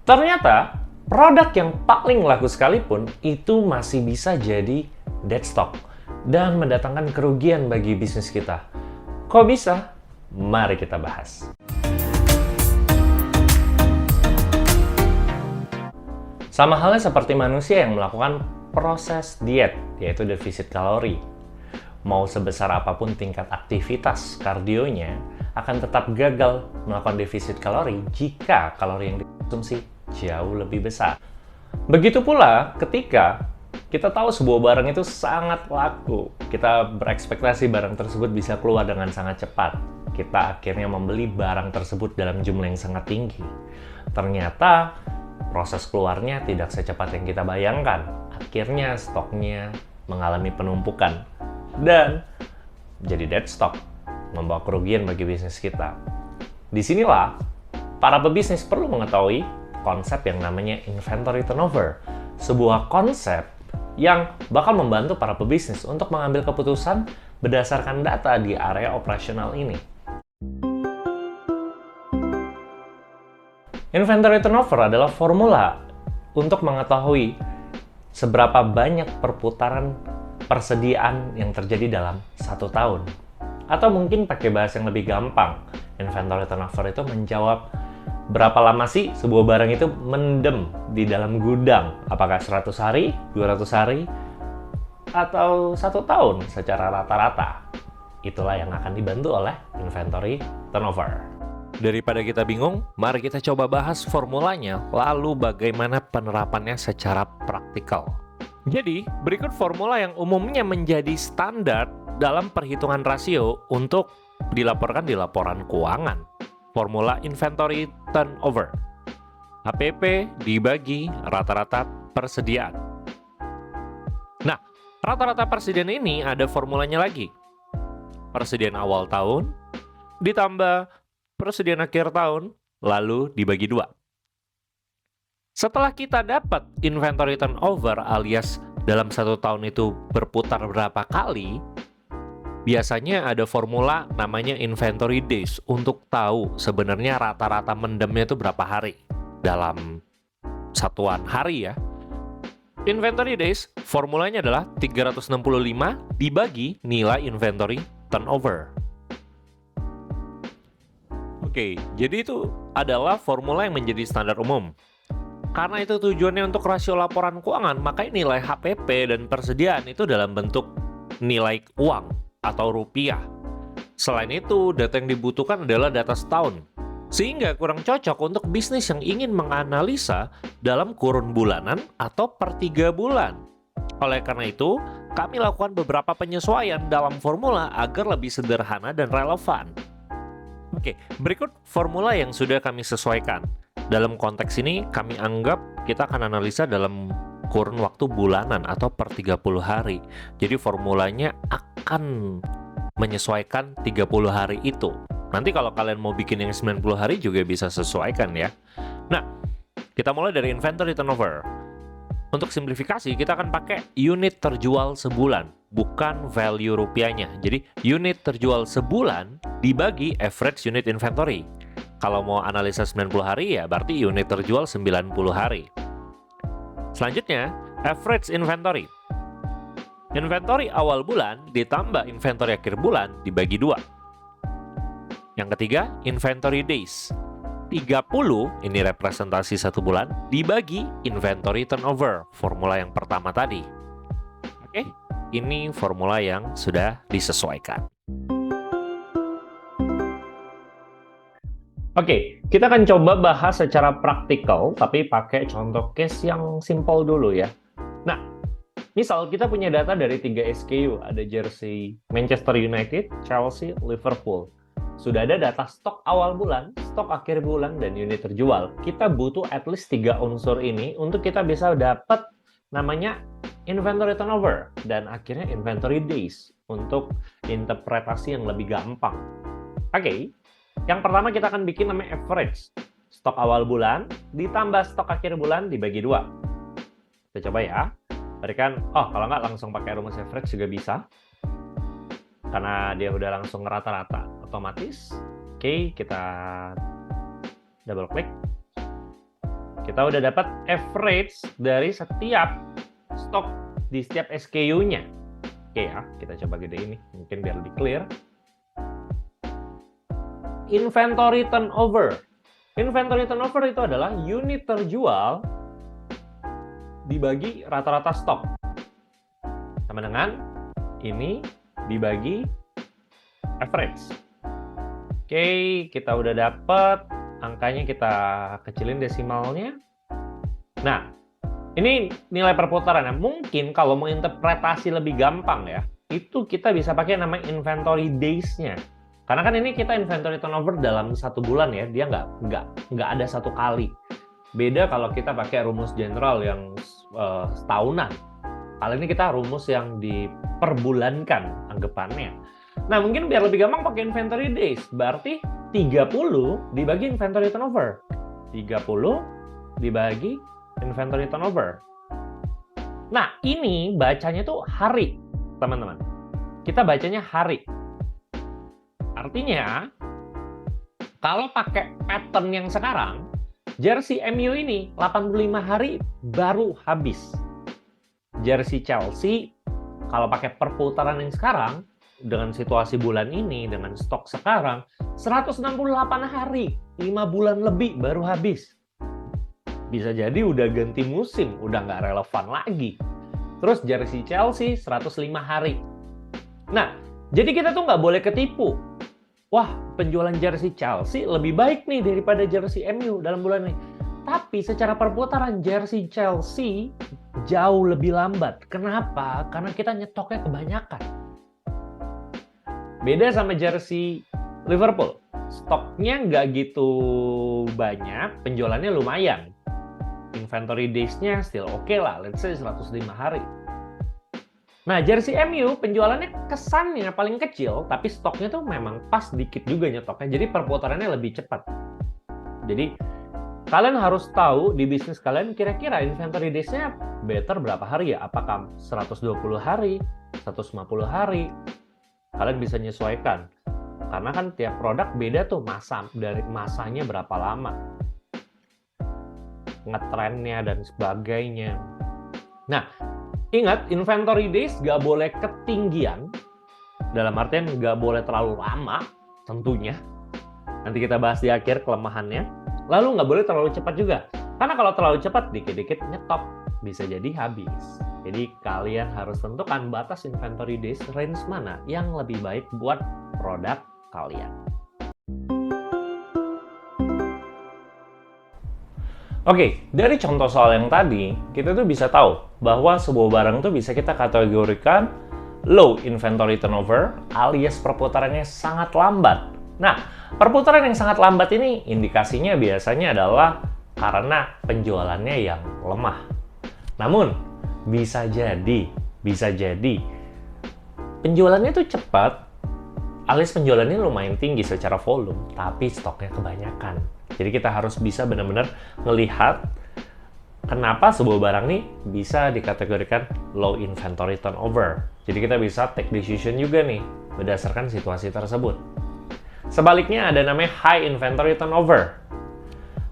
Ternyata, produk yang paling laku sekalipun itu masih bisa jadi dead stock dan mendatangkan kerugian bagi bisnis kita. Kok bisa? Mari kita bahas. Sama halnya seperti manusia yang melakukan proses diet, yaitu defisit kalori. Mau sebesar apapun tingkat aktivitas kardionya, akan tetap gagal melakukan defisit kalori jika kalori yang dikonsumsi jauh lebih besar. Begitu pula ketika kita tahu sebuah barang itu sangat laku, kita berekspektasi barang tersebut bisa keluar dengan sangat cepat. Kita akhirnya membeli barang tersebut dalam jumlah yang sangat tinggi. Ternyata proses keluarnya tidak secepat yang kita bayangkan. Akhirnya stoknya mengalami penumpukan dan jadi dead stock, membawa kerugian bagi bisnis kita. Disinilah para pebisnis perlu mengetahui konsep yang namanya inventory turnover, sebuah konsep yang bakal membantu para pebisnis untuk mengambil keputusan berdasarkan data di area operasional ini. Inventory turnover adalah formula untuk mengetahui seberapa banyak perputaran persediaan yang terjadi dalam satu tahun. Atau mungkin pakai bahasa yang lebih gampang, inventory turnover itu menjawab berapa lama sih sebuah barang itu mendem di dalam gudang. Apakah 100 hari, 200 hari, atau 1 tahun secara rata-rata. Itulah yang akan dibantu oleh inventory turnover. Daripada kita bingung, mari kita coba bahas formulanya, lalu bagaimana penerapannya secara praktikal. Jadi, berikut formula yang umumnya menjadi standar dalam perhitungan rasio untuk dilaporkan di laporan keuangan. Formula inventory turnover. HPP dibagi rata-rata persediaan. Nah, rata-rata persediaan ini ada formulanya lagi. Persediaan awal tahun ditambah persediaan akhir tahun, lalu dibagi 2. Setelah kita dapat inventory turnover alias dalam 1 tahun itu berputar berapa kali, biasanya ada formula namanya inventory days untuk tahu sebenarnya rata-rata mendemnya itu berapa hari dalam satuan hari ya. Inventory days formulanya adalah 365 dibagi nilai inventory turnover. Oke, jadi itu adalah formula yang menjadi standar umum. Karena itu tujuannya untuk rasio laporan keuangan, maka nilai HPP dan persediaan itu dalam bentuk nilai uang atau rupiah. Selain itu, data yang dibutuhkan adalah data setahun. Sehingga kurang cocok untuk bisnis yang ingin menganalisa dalam kurun bulanan atau per 3 bulan. Oleh karena itu, kami lakukan beberapa penyesuaian dalam formula agar lebih sederhana dan relevan. Oke, berikut formula yang sudah kami sesuaikan. Dalam konteks ini, kami anggap kita akan analisa dalam kurun waktu bulanan atau per 30 hari. Jadi formulanya akan menyesuaikan 30 hari itu. Nanti kalau kalian mau bikin yang 90 hari juga bisa sesuaikan ya. Nah, kita mulai dari inventory turnover. Untuk simplifikasi, kita akan pakai unit terjual sebulan, bukan value rupiahnya. Jadi, unit terjual sebulan dibagi average unit inventory. Kalau mau analisa 90 hari, ya berarti unit terjual 90 hari. Selanjutnya, average inventory. Inventory awal bulan ditambah inventory akhir bulan dibagi 2. Yang ketiga, inventory days. 30, ini representasi 1 bulan, dibagi inventory turnover, formula yang pertama tadi. Oke, ini formula yang sudah disesuaikan. Oke, kita akan coba bahas secara praktikal, tapi pakai contoh case yang simple dulu ya. Nah, misal kita punya data dari 3 SKU, ada jersey Manchester United, Chelsea, Liverpool. Sudah ada data stok awal bulan, stok akhir bulan, dan unit terjual. Kita butuh at least 3 unsur ini untuk kita bisa dapat namanya inventory turnover dan akhirnya inventory days untuk interpretasi yang lebih gampang. Oke, yang pertama kita akan bikin namanya average. Stok awal bulan ditambah stok akhir bulan dibagi 2. Kita coba ya. Berikan, kalau nggak langsung pakai rumus average juga bisa. Karena dia udah langsung rata-rata otomatis. Oke, kita double klik. kita udah dapat average dari setiap stok di setiap SKU-nya. Oke ya, kita coba gede ini, mungkin biar lebih clear. Inventory turnover. Inventory turnover itu adalah unit terjual dibagi rata-rata stok. Sama dengan ini dibagi average. Oke, kita udah dapat angkanya, kita kecilin desimalnya. Nah, ini nilai perputaran. Mungkin kalau mau interpretasi lebih gampang ya, itu kita bisa pakai nama inventory days-nya. Karena kan ini kita inventory turnover dalam 1 bulan ya, dia nggak ada 1 kali. Beda kalau kita pakai rumus general yang setahunan. Kali ini kita rumus yang diperbulankan anggapannya. Nah, mungkin biar lebih gampang pakai inventory days. Berarti 30 dibagi inventory turnover. 30 dibagi inventory turnover. Nah, ini bacanya tuh hari, teman-teman. Kita bacanya hari. Artinya, kalau pakai pattern yang sekarang, jersey MU ini 85 hari baru habis. Jersey Chelsea, kalau pakai perputaran yang sekarang, dengan situasi bulan ini, dengan stok sekarang, 168 hari, 5 bulan lebih baru habis. Bisa jadi udah ganti musim, udah nggak relevan lagi. Terus jersey Chelsea 105 hari. Nah, jadi kita tuh nggak boleh ketipu. Wah, penjualan jersey Chelsea lebih baik nih daripada jersey MU dalam bulan ini. Tapi secara perputaran jersey Chelsea jauh lebih lambat. Kenapa? Karena kita nyetoknya kebanyakan. Beda sama jersey Liverpool. Stoknya nggak gitu banyak, penjualannya lumayan. Inventory days-nya still oke lah, let's say 105 hari. Nah, jersey MU penjualannya kesannya paling kecil, tapi stoknya tuh memang pas dikit juga nyetoknya, jadi perputarannya lebih cepat. Jadi, kalian harus tahu di bisnis kalian kira-kira inventory days-nya better berapa hari ya? Apakah 120 hari, 150 hari? Kalian bisa menyesuaikan. Karena kan tiap produk beda tuh dari masanya berapa lama. Ngetrennya dan sebagainya. Nah, ingat, inventory days nggak boleh ketinggian. Dalam artian nggak boleh terlalu lama, tentunya. Nanti kita bahas di akhir kelemahannya. Lalu nggak boleh terlalu cepat juga. Karena kalau terlalu cepat, dikit-dikit nyetok. Bisa jadi habis. Jadi kalian harus tentukan batas inventory days range mana yang lebih baik buat produk kalian. Oke, dari contoh soal yang tadi, kita tuh bisa tahu bahwa sebuah barang tuh bisa kita kategorikan low inventory turnover alias perputarannya sangat lambat. Nah, perputaran yang sangat lambat ini indikasinya biasanya adalah karena penjualannya yang lemah. Namun, bisa jadi penjualannya tuh cepat, alias penjualannya lumayan tinggi secara volume, tapi stoknya kebanyakan. Jadi kita harus bisa benar-benar melihat kenapa sebuah barang nih bisa dikategorikan low inventory turnover. Jadi kita bisa take decision juga nih berdasarkan situasi tersebut. Sebaliknya ada namanya high inventory turnover.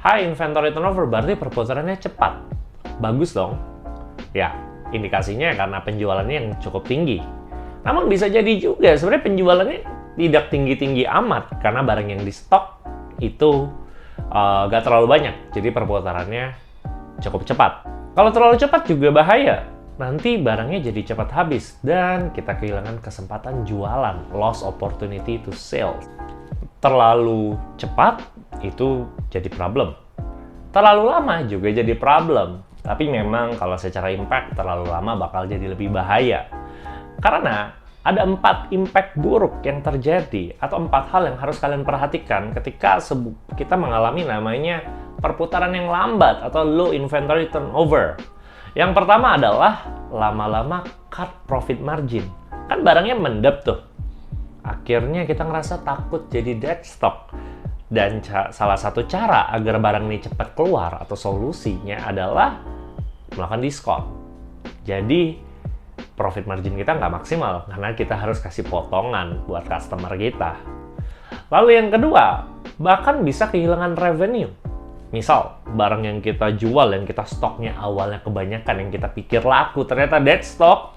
High inventory turnover berarti perputarannya cepat. Bagus dong. Ya, indikasinya karena penjualannya yang cukup tinggi. Namun bisa jadi juga sebenarnya penjualannya tidak tinggi-tinggi amat karena barang yang di stok itu nggak terlalu banyak, jadi perputarannya cukup cepat. Kalau terlalu cepat juga bahaya, nanti barangnya jadi cepat habis dan kita kehilangan kesempatan jualan, lost opportunity to sell. Terlalu cepat itu jadi problem, terlalu lama juga jadi problem. Tapi memang kalau secara impact terlalu lama bakal jadi lebih bahaya. Karena ada 4 impact buruk yang terjadi atau 4 hal yang harus kalian perhatikan ketika kita mengalami namanya perputaran yang lambat atau low inventory turnover. Yang pertama adalah lama-lama cut profit margin. Kan barangnya mendep tuh. Akhirnya kita ngerasa takut jadi dead stock. Dan salah satu cara agar barang ini cepat keluar atau solusinya adalah melakukan diskon. Jadi profit margin kita nggak maksimal karena kita harus kasih potongan buat customer kita. Lalu yang kedua, bahkan bisa kehilangan revenue. Misal, barang yang kita jual, yang kita stoknya awalnya kebanyakan, yang kita pikir laku, ternyata dead stock.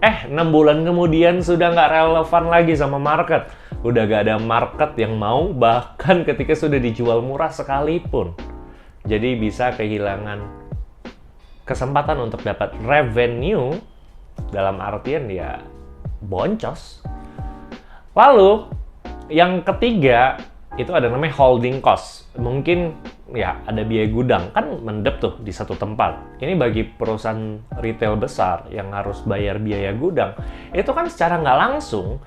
6 bulan kemudian sudah nggak relevan lagi sama market. Udah nggak ada market yang mau, bahkan ketika sudah dijual murah sekalipun. Jadi bisa kehilangan kesempatan untuk dapat revenue, dalam artian ya boncos. Lalu, yang ketiga, itu ada namanya holding cost. Mungkin ya ada biaya gudang, kan mendep tuh di satu tempat. Ini bagi perusahaan retail besar yang harus bayar biaya gudang, itu kan secara nggak langsung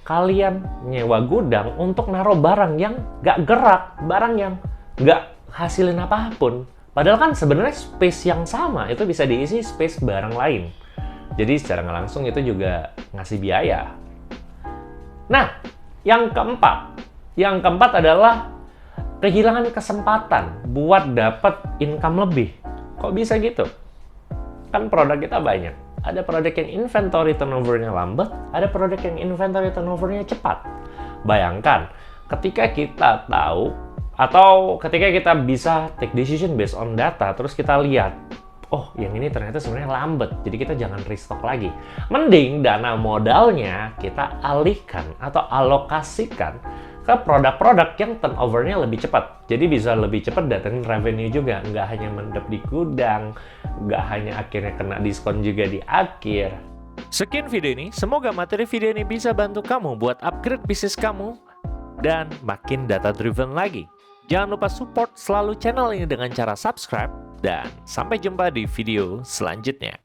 kalian nyewa gudang untuk naruh barang yang nggak gerak, barang yang nggak hasilin apapun. Padahal kan sebenarnya space yang sama itu bisa diisi space barang lain. Jadi secara nggak langsung itu juga ngasih biaya. Nah, yang keempat adalah kehilangan kesempatan buat dapat income lebih. Kok bisa gitu? Kan produk kita banyak. Ada produk yang inventory turnover-nya lambat, ada produk yang inventory turnover-nya cepat. Bayangkan, ketika kita tahu atau ketika kita bisa take decision based on data, terus kita lihat, oh yang ini ternyata sebenarnya lambat, jadi kita jangan restock lagi. Mending dana modalnya kita alihkan atau alokasikan ke produk-produk yang turnover-nya lebih cepat. Jadi bisa lebih cepat datangin revenue juga. Nggak hanya mendep di gudang, nggak hanya akhirnya kena diskon juga di akhir. Sekian video ini, semoga materi video ini bisa bantu kamu buat upgrade bisnis kamu dan makin data-driven lagi. Jangan lupa support selalu channel ini dengan cara subscribe, dan sampai jumpa di video selanjutnya.